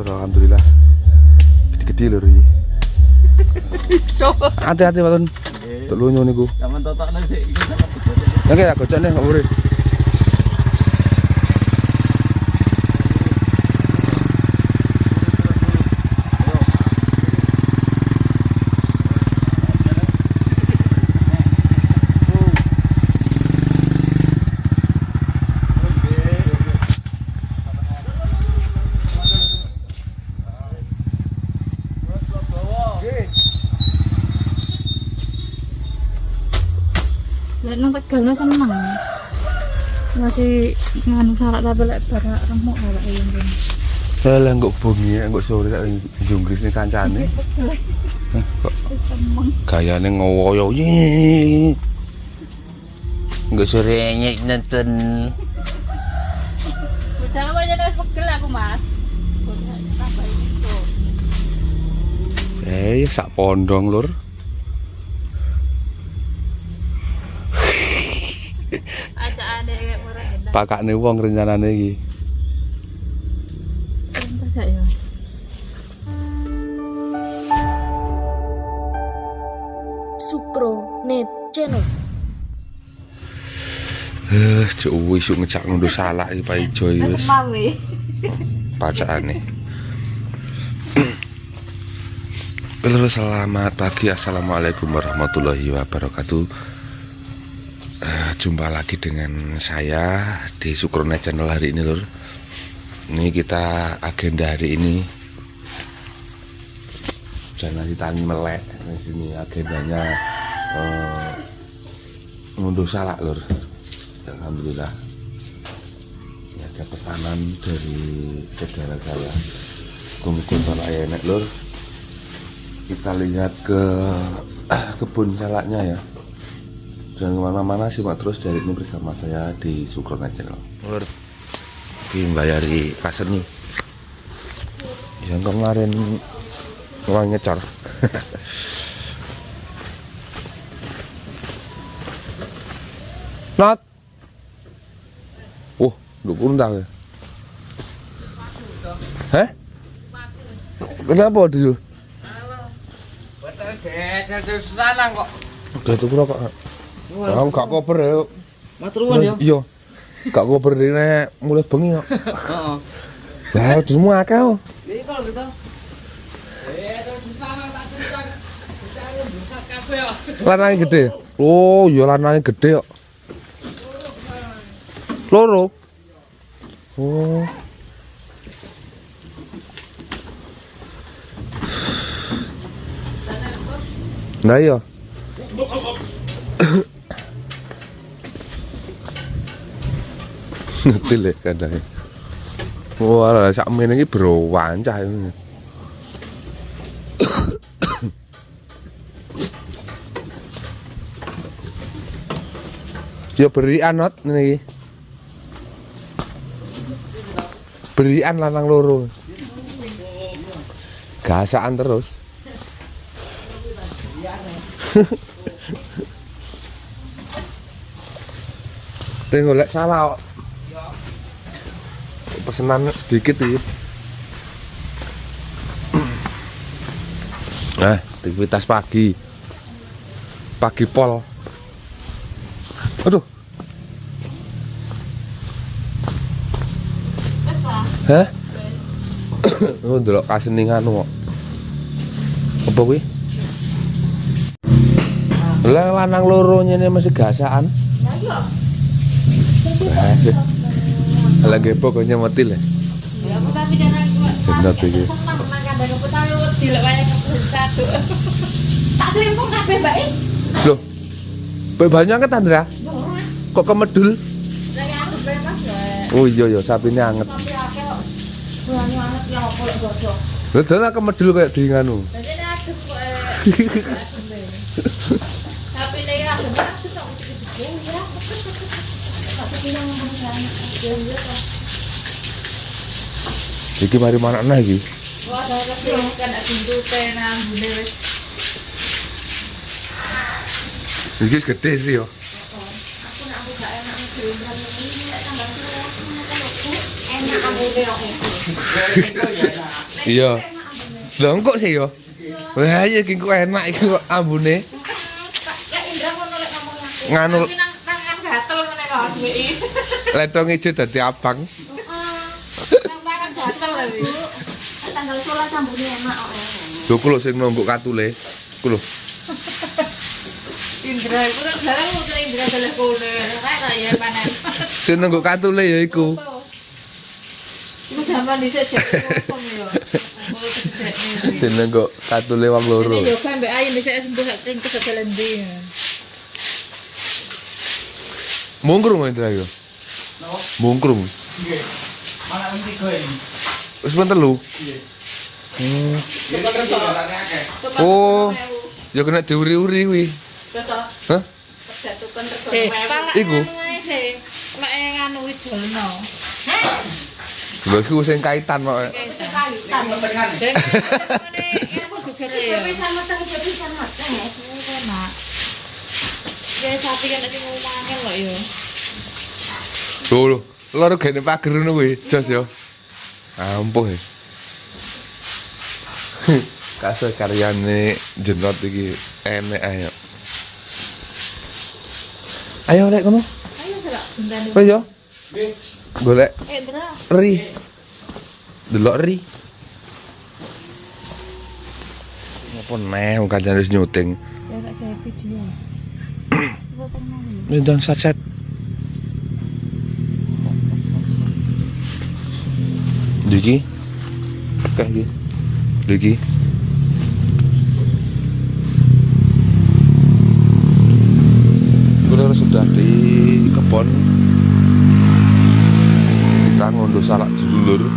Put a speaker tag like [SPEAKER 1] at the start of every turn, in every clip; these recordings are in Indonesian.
[SPEAKER 1] alhamdulillah. Gede-gede lho iki.
[SPEAKER 2] Iso.
[SPEAKER 1] Hati-hati Pak Tun. Tuk lunyu niku.
[SPEAKER 2] Sampeyan totokno sik iki.
[SPEAKER 1] Oke, tak gocokne kok urip.
[SPEAKER 3] Nang Tegal seneng. Masih nganu salak tapi lek barak remuk salak yang kene.
[SPEAKER 1] Salah kok bengi, kok sore tak njunggris ning kancane. Kok
[SPEAKER 3] Semeng.
[SPEAKER 1] gayane ngowoyo. Enggak sore nyek nonton.
[SPEAKER 3] Udah apa aja wis pegel aku, Mas.
[SPEAKER 1] Sak pondong lur.
[SPEAKER 3] Ajaane kayak murah enak.
[SPEAKER 1] Pakakne wong rencanane iki.
[SPEAKER 3] Entah gak ya.
[SPEAKER 4] Sukro Net Channel.
[SPEAKER 1] Cuk isuk ngejak ngunduh salak iki Pak Ijo iki wis
[SPEAKER 3] Mawe.
[SPEAKER 1] pacakane. Lur selamat pagi, assalamualaikum warahmatullahi wabarakatuh. Jumpa lagi dengan saya di Sukronet Channel hari ini lur. Ini kita agenda hari ini jangan ditani melek. Di sini agendanya ngunduh salak lur. Alhamdulillah. Ini ada pesanan dari saudara saya. Kumpul salak enak lur. Kita lihat ke kebun salaknya ya. Jangan kemana-mana, simak terus dari ini bersama saya di Sukronet Channel. Lur, ini bayari kasar nih. Yang kemarin uang ngecor. Not. Duk undang ya. Hah? Kenapa dia?
[SPEAKER 2] Betul deh, lanang kok.
[SPEAKER 1] Udah tuh kok. Kamu gak koper ya?
[SPEAKER 2] Maturuan ya.
[SPEAKER 1] Iya. Gak koper ini mulai bengi kok.
[SPEAKER 2] Heeh.
[SPEAKER 1] Lah, semua akal.
[SPEAKER 2] Iki kalau gitu. Terus sama tak cerita. Dicari besar kafe ya.
[SPEAKER 1] Lanangnya gede. Oh, iya lanangnya gede kok. Loro. Oh. Nah iya. Ngetil ya kadang. Wah, sak men iki berwancah ini. Yo berian not ini iki. Berian lanang loro. Gasaan terus. Tengok lek salah kok. Pesanan sedikit iki. Nah, aktivitas pagi. Pagi pol. Aduh. Hah? Oh, ndelok kaseningan kok. Apa kuwi? Lah lanang loro nyene mesti gasaan.
[SPEAKER 3] Lah iya.
[SPEAKER 1] Lagi pokoknya mati lah.
[SPEAKER 3] Ya aku tapi jangan
[SPEAKER 1] Bener iki.
[SPEAKER 3] seneng nang kandang aku tahu wedi lek wae satu. Tak selempong kabeh, Mbak.
[SPEAKER 1] Loh. Banyak angkat Andra. Kok kemedul?
[SPEAKER 3] Lah ya aku bebas ya.
[SPEAKER 1] Oh iya ya, sapine anget.
[SPEAKER 3] Tapi akeh kok. Bulan anget ya opo lek godhog.
[SPEAKER 1] Lha dene kemedul kayak di nganu.
[SPEAKER 3] Jadi aduk kok. Tapi nek ya aduk kok ya. Tapi bilang
[SPEAKER 1] Iki mari manakna iki?
[SPEAKER 3] wah, ada kan buntute nang bune wis.
[SPEAKER 1] Iki wis gede sih yo.
[SPEAKER 3] Aku nek aku gak enak ngegrindran ini nek tambah suwe enak ambune kok. Nek
[SPEAKER 1] Iya. Lha kok sih yo? Wah, iya iki kok enak iki kok ambune.
[SPEAKER 3] Lek Indra ngono lek ngomong aku.
[SPEAKER 1] Nganu
[SPEAKER 3] Tapi nang tangan gatel ngene kok duwe.
[SPEAKER 1] letong ijo dadi abang.
[SPEAKER 3] Nang tangan gatel lho. Tanggal 12 sambune enak kok.
[SPEAKER 1] Lho ku lho sing nombok katule. Ku lho.
[SPEAKER 3] Indra iku kan jarang ngono Indra doleh kono. Kayak tak ya panen.
[SPEAKER 1] Sing nombok katule ya iku.
[SPEAKER 3] Iku zaman dhisik jek kosong ya.
[SPEAKER 1] Sing nombok katule wong loro.
[SPEAKER 3] Yo kan mbek ayu dhisik sembuh sak ringkes jalan ndi.
[SPEAKER 1] Mungkrung Indra yo.
[SPEAKER 2] Napa?
[SPEAKER 1] Mungkrung.
[SPEAKER 2] Nggih. Mana wong 3 ini?
[SPEAKER 1] Wis pun telu.
[SPEAKER 2] Cepat kerja akeh.
[SPEAKER 1] Oh. Ya kena diuri-uri kuwi. Hah?
[SPEAKER 3] Jatuhkan
[SPEAKER 1] Iku.
[SPEAKER 3] Nek nganu Wijono.
[SPEAKER 1] Lho iku sing kaitan kok.
[SPEAKER 3] Bisa mateng ya bisa mateng. Enak. Ya sapi kan tadi mau mangan kok ya.
[SPEAKER 1] Lho, loro gene pager ngono kuwi, jos yo. Ampuh. Kase karyane jenot iki enek ayo. Ayo lek ngono.
[SPEAKER 3] Ayo selak bendane.
[SPEAKER 1] Ayo yo.
[SPEAKER 2] Nggih.
[SPEAKER 1] Golek
[SPEAKER 3] Indra.
[SPEAKER 1] ri. Delok ri. Apa neh wong kancane wis nyuting.
[SPEAKER 3] Ya tak kayak video.
[SPEAKER 1] Nendang set-set. Diki. Kayak iki. Diki. Kulo sudah di kebon. Kita ngondo salak dulur.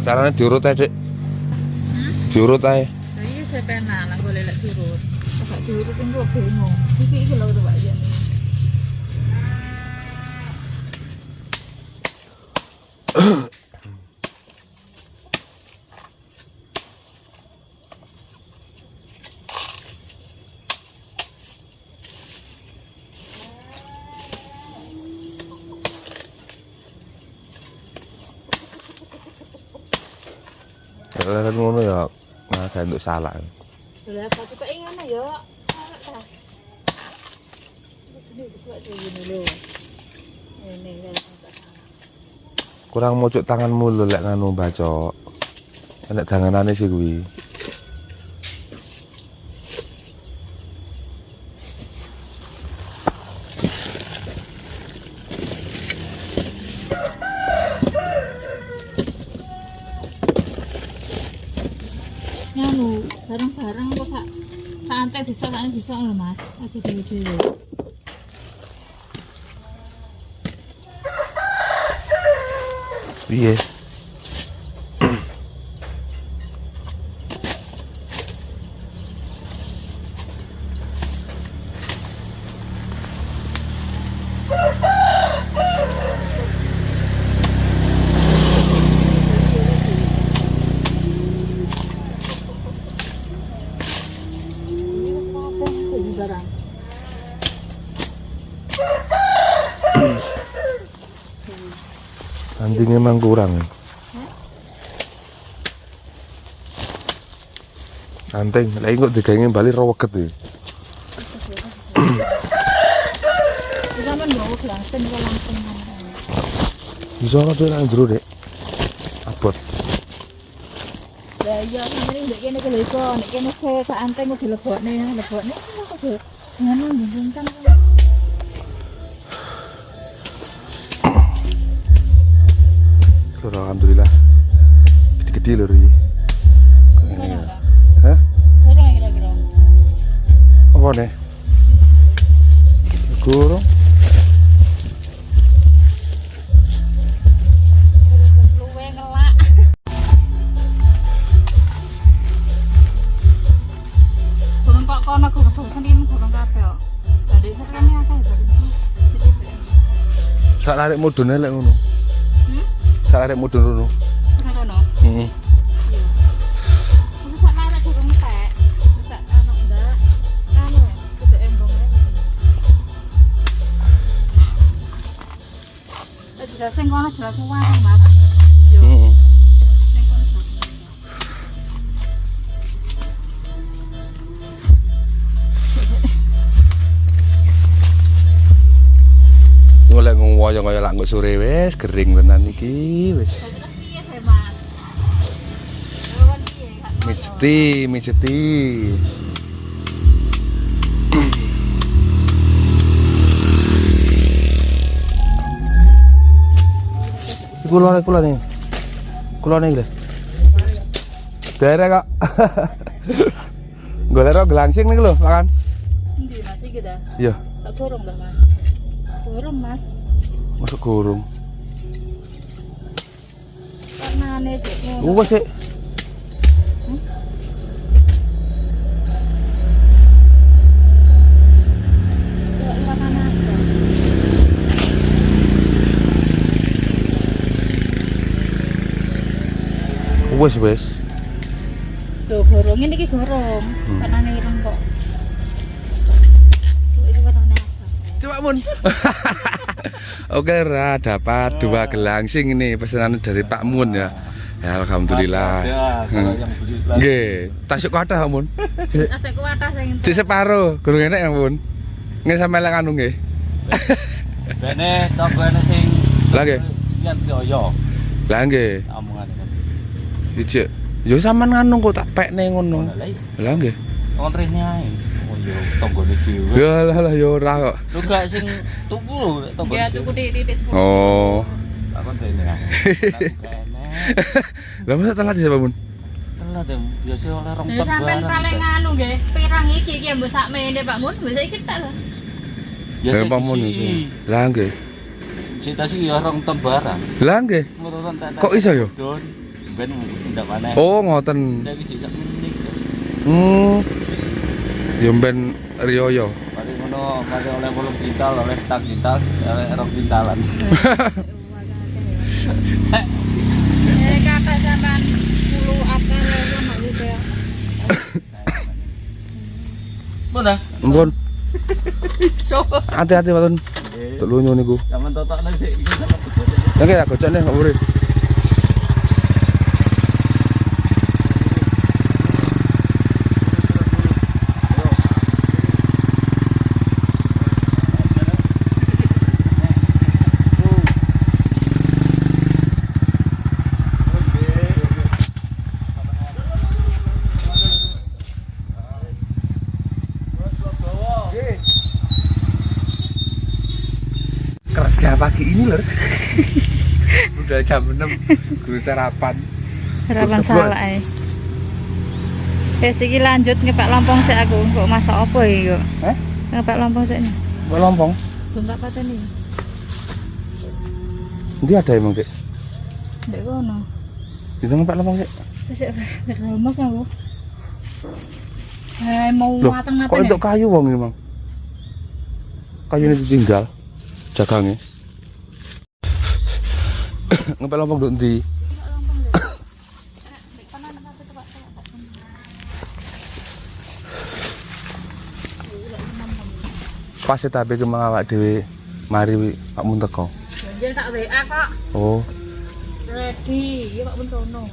[SPEAKER 1] Caranya diurut aja, Dik. Diurut aja.
[SPEAKER 3] Lah iya sepenak nang golek lek turun. Sak diurut sing kok bingung. Iki lho Pak ya.
[SPEAKER 1] Leren ngono ya ngagak untuk salak.
[SPEAKER 3] Lah apa coba ngono ya. Salak ta. Ini buat ngene lho. Ini kan.
[SPEAKER 1] Kurang mocok tanganmu lho lek nganu bacok. Enek danganane sih kuwi.
[SPEAKER 3] Nganu, barang-barang kok sak santai bisa lho Mas. Aja dhewe-dhewe.
[SPEAKER 1] Piye?
[SPEAKER 3] Ini wis kabeh iki barang.
[SPEAKER 1] Anjing emang kurang. Anting, lek kok digenge bali reweget iki.
[SPEAKER 3] Kita men bawa gelasen kok langsung.
[SPEAKER 1] Bisa ada nang jero, Dek. Abot.
[SPEAKER 3] Lah iya ngene ndek kene keleko, nek kene sak anteng kok dilebokne kok ngono mbungkan.
[SPEAKER 1] Alhamdulillah. Gede-gede lho iki. Hah?
[SPEAKER 3] Ora kira-kira.
[SPEAKER 1] Apa nih? Gurung.
[SPEAKER 3] Terus luwe ngelak. Kurang kok kono kurang bosen iki kurang kabeh kok. Dadi serene akeh dadi.
[SPEAKER 1] Sak larik mudune lek ngono. Sak larik mudun ngono.
[SPEAKER 3] Ngono.
[SPEAKER 1] Heeh.
[SPEAKER 3] Iya. Wis sak larik kurang tek. Sak anu ndak. Anu ya, kudu embong ae. Jelas sing kono jelas wae Mas. Yo yo.
[SPEAKER 1] Heeh.
[SPEAKER 3] Sing kono bot.
[SPEAKER 1] Golek ngoyo kaya lak nggo sore wis kering tenan iki wis.
[SPEAKER 3] Terus piye saya Mas? Lawan piye?
[SPEAKER 1] Mijeti. Kulone. Kulone iki lho. Daerah kok. Golek ro gelangsing niku lho, makan.
[SPEAKER 3] Endi Mas iki dah?
[SPEAKER 1] Iya,
[SPEAKER 3] Tak gorong dah Mas. Gorong Mas.
[SPEAKER 1] masuk gurung.
[SPEAKER 3] Warnane sik ngono.
[SPEAKER 1] Wes sik.
[SPEAKER 3] Kok warnane apa?
[SPEAKER 1] Wes.
[SPEAKER 3] Lho gorong ini iki gorong. Warnane ireng kok. Kok iki warnane apa?
[SPEAKER 1] Coba Mun. Oke, Ra, dapat 2 gelangsing ini pesanan dari Pak Mun ya. Ya, alhamdulillah.
[SPEAKER 2] Kalau yang beli lagi.
[SPEAKER 1] Nggih, tasuk kathah Mun. Cik
[SPEAKER 3] Asik kuwatah sing
[SPEAKER 1] cik separo, gurung enek ya Mun. Nggih sampe lek anu nggih.
[SPEAKER 2] Bene tanggane sing
[SPEAKER 1] Lah nggih.
[SPEAKER 2] lihat yo
[SPEAKER 1] Lah nggih.
[SPEAKER 2] omongane.
[SPEAKER 1] Ijik. Ya sampean nganu kok tak pekne ngono. Lah nggih.
[SPEAKER 2] Kontrene ae. Oh yo tanggane dhewe.
[SPEAKER 1] Ya lah ya ora kok.
[SPEAKER 2] Lu gak sing tuku lho tanggane.
[SPEAKER 3] ya tuku titik sepuluh.
[SPEAKER 1] Oh.
[SPEAKER 2] Tak kontrene ae.
[SPEAKER 1] Lah masa telat ya Pak Mun?
[SPEAKER 2] Telat ya, biasa oleh rong
[SPEAKER 3] Ya
[SPEAKER 2] ton
[SPEAKER 3] sampean
[SPEAKER 2] barang.
[SPEAKER 3] paling nganu nggih, pirang iki mbok sakmene Pak Mun, wis iki tak lho.
[SPEAKER 2] Ya
[SPEAKER 1] Lah Pak Mun iso. Lah nggih.
[SPEAKER 2] Cita sih ya rong ton barang.
[SPEAKER 1] Lah nggih.
[SPEAKER 2] Murutan tak.
[SPEAKER 1] Kok iso ya?
[SPEAKER 2] Don. Ben ndak maneh.
[SPEAKER 1] Oh, ngoten.
[SPEAKER 2] Saya iki sak menit.
[SPEAKER 1] Ya mben riyo.
[SPEAKER 2] Mari ngono, mari oleh 8 kintal, oleh tak kintal, oleh rong kintalan.
[SPEAKER 3] Kata sampean 10 apel sama gitu ya.
[SPEAKER 2] Mana?
[SPEAKER 1] Ampun.
[SPEAKER 2] Iso.
[SPEAKER 1] Hati-hati Pak Mun. Tuk lunyu niku.
[SPEAKER 2] Sampeyan totokno sik iki.
[SPEAKER 1] Oke, tak gocok nih, Pak Muri. Kerja pagi ini lur. Udah jam 6 guru sarapan.
[SPEAKER 3] Sarapan salah ae. Wis iki lanjut ngepak lompong sik aku, kok masak apa iki kok?
[SPEAKER 1] Hah?
[SPEAKER 3] Ngepak lompong sik nih.
[SPEAKER 1] Lompong.
[SPEAKER 3] Belum tak pateni.
[SPEAKER 1] Ini ada emang Dek.
[SPEAKER 3] Ndek kono.
[SPEAKER 1] Bisa ngepak lompong sih.
[SPEAKER 3] Wis remes aku. Mau
[SPEAKER 1] Loh,
[SPEAKER 3] mateng-mateng.
[SPEAKER 1] kok untuk kayu wong ini Mang? Kayu ini ditinggal jagangnya. Ngepel lompong nduk ndi? Pas tapi kemang awak dhewe mari Pak Mun teko.
[SPEAKER 3] Janjian tak WA kok.
[SPEAKER 1] Oh,
[SPEAKER 3] Ready, ya Pak Buntono.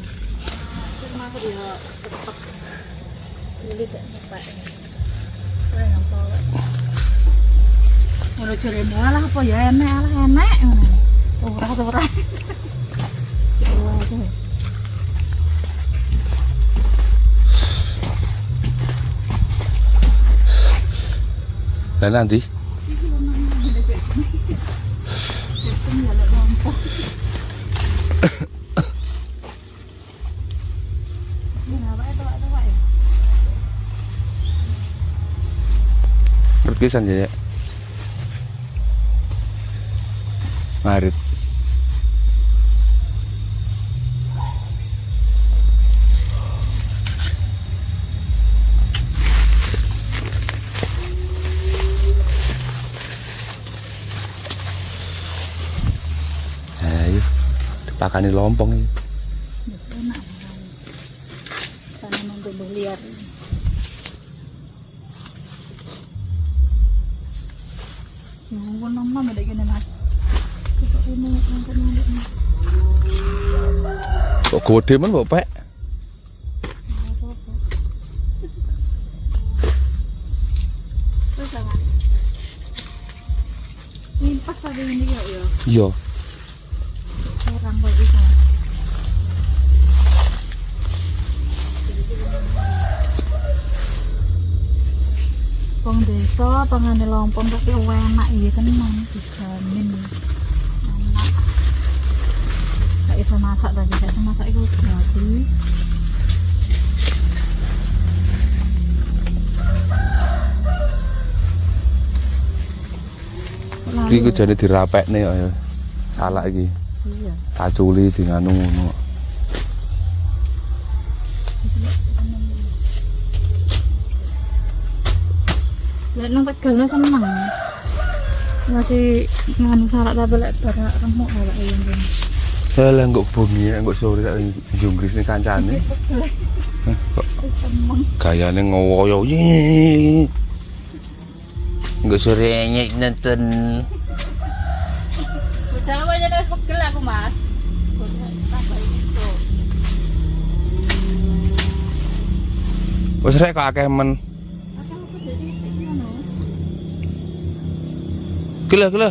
[SPEAKER 3] Terus masuk ya cepet. Tulis ya cepet. Ora nampa. Ngono jarene alah apa ya enek ngono. Ora. Ya itu.
[SPEAKER 1] lah nanti berkisan ya. Marit. Ayo, dipakani lompong ini.
[SPEAKER 3] Enak. Tanaman tumbuh liar. Nunggu nom-nom ada gini mas. Coba ini nongkrong.
[SPEAKER 1] Kok gede men kok pek?
[SPEAKER 3] Terus apa? Ini pas tadi ini ya.
[SPEAKER 1] Iya.
[SPEAKER 3] Orang kok bisa. Wong desa pangane lompong tapi enak iki tenan dijamin. Enak. Gak iso masak tadi, gak iso masak iku jadi.
[SPEAKER 1] Iki jane dirapekne kok ya. Salah iki.
[SPEAKER 3] Iya.
[SPEAKER 1] Taculi di nganu ngono.
[SPEAKER 3] Lek nang Tegal seneng. Masih nganu salak tapi lek barak remuk salak yang kene.
[SPEAKER 1] Lah kok bengi kok sore tak njunggris ning kancane.
[SPEAKER 3] Seneng.
[SPEAKER 1] Gayane ngowoyo. Enggak sore nyek nonton.
[SPEAKER 3] Udah apa aja wis pegel aku, Mas. Tambah itu.
[SPEAKER 1] Wis rek kok akeh men. Gila. Lho.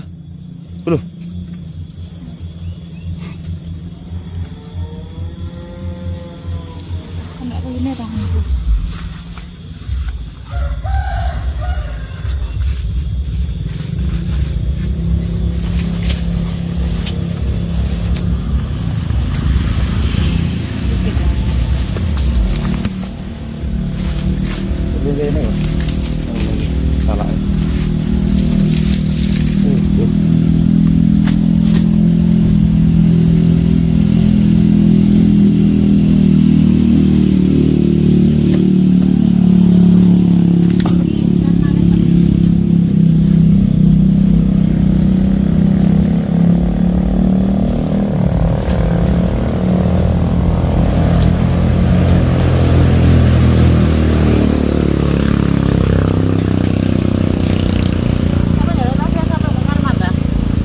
[SPEAKER 3] Kena kuline tanganku.
[SPEAKER 1] Ini salah.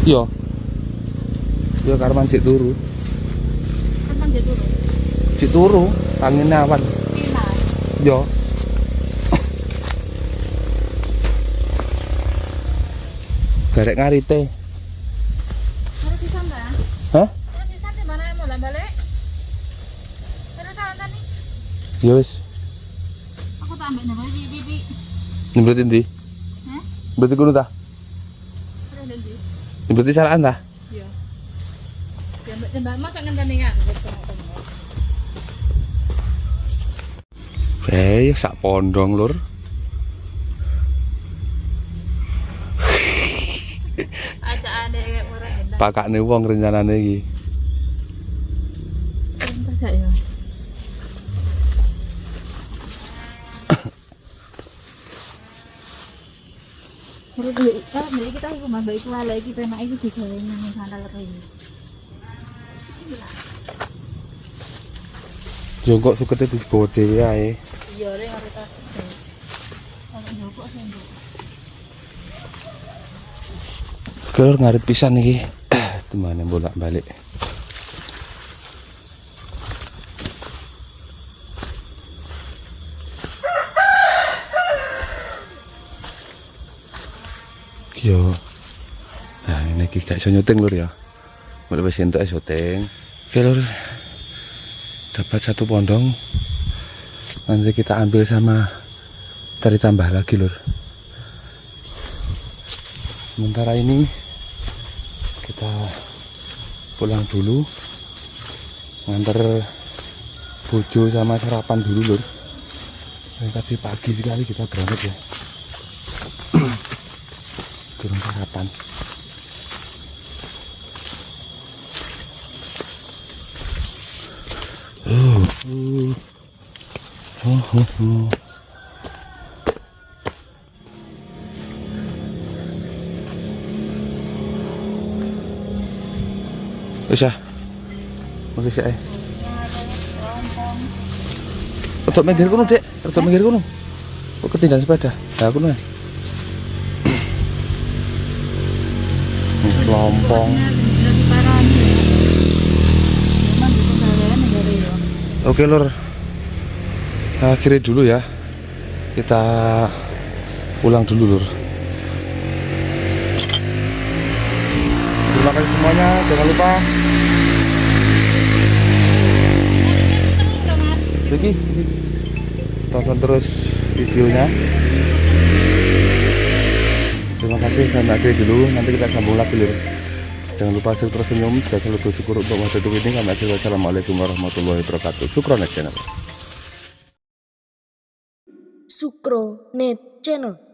[SPEAKER 1] Iya. Iya karman cek turu.
[SPEAKER 3] Kan jek dulu.
[SPEAKER 1] Cek turu, angin awan.
[SPEAKER 3] Pina.
[SPEAKER 1] Iya. Garek ngarite.
[SPEAKER 3] Harus pisan ta?
[SPEAKER 1] Hah?
[SPEAKER 3] Harus pisan di mana mau balik? Terus jalan tadi.
[SPEAKER 1] Ya wis.
[SPEAKER 3] Aku tak ambek nang pipi.
[SPEAKER 1] Nyembrut endi?
[SPEAKER 3] Hah?
[SPEAKER 1] Berarti kudu ta?
[SPEAKER 3] Terus ndi?
[SPEAKER 1] Berarti salaan ta?
[SPEAKER 3] Iya. Jambak masak ngenteni kan.
[SPEAKER 1] Sak pondong lur.
[SPEAKER 3] Ajaane kayak murah enak.
[SPEAKER 1] Pakakne wong rencanane iki.
[SPEAKER 3] Entar gak ya? Terus dulu, beli kita iku Mas, mbak iku ala iki penak iki digawe nang sandal kene.
[SPEAKER 1] Yo kok sukete digawa dhewe ae.
[SPEAKER 3] Iya, rek arep tas. Ono njupuk sendok.
[SPEAKER 1] Kelur ngarit pisan iki. Temane bolak-balik. Yo. Nah, ini kita iso nyuting lur ya. Mulai wis entuk syuting. Oke lur. Dapat satu pondong. Nanti kita ambil sama cari tambah lagi lur. Sementara ini kita pulang dulu, nganter bojo sama sarapan dulu lur. Tadi pagi sekali kita berangkat ya. Turun sarapan. Wis ya. Wis ya. Untuk minggir kono, Dek. Untuk minggir kono. Kok ketinggalan sepeda? Lah kono. Lompong. Oke lur, akhiri dulu ya. Kita pulang dulu lur. Terima kasih semuanya, jangan lupa Jadi tonton terus videonya. Terima kasih, kami akhiri dulu. Nanti kita sambung lagi lur. Jangan lupa selalu tersenyum, selalu bersyukur untuk masa hidup ini. Kami akhiri. Wassalamualaikum warahmatullahi wabarakatuh. Syukron channel.
[SPEAKER 4] Sukronet Channel.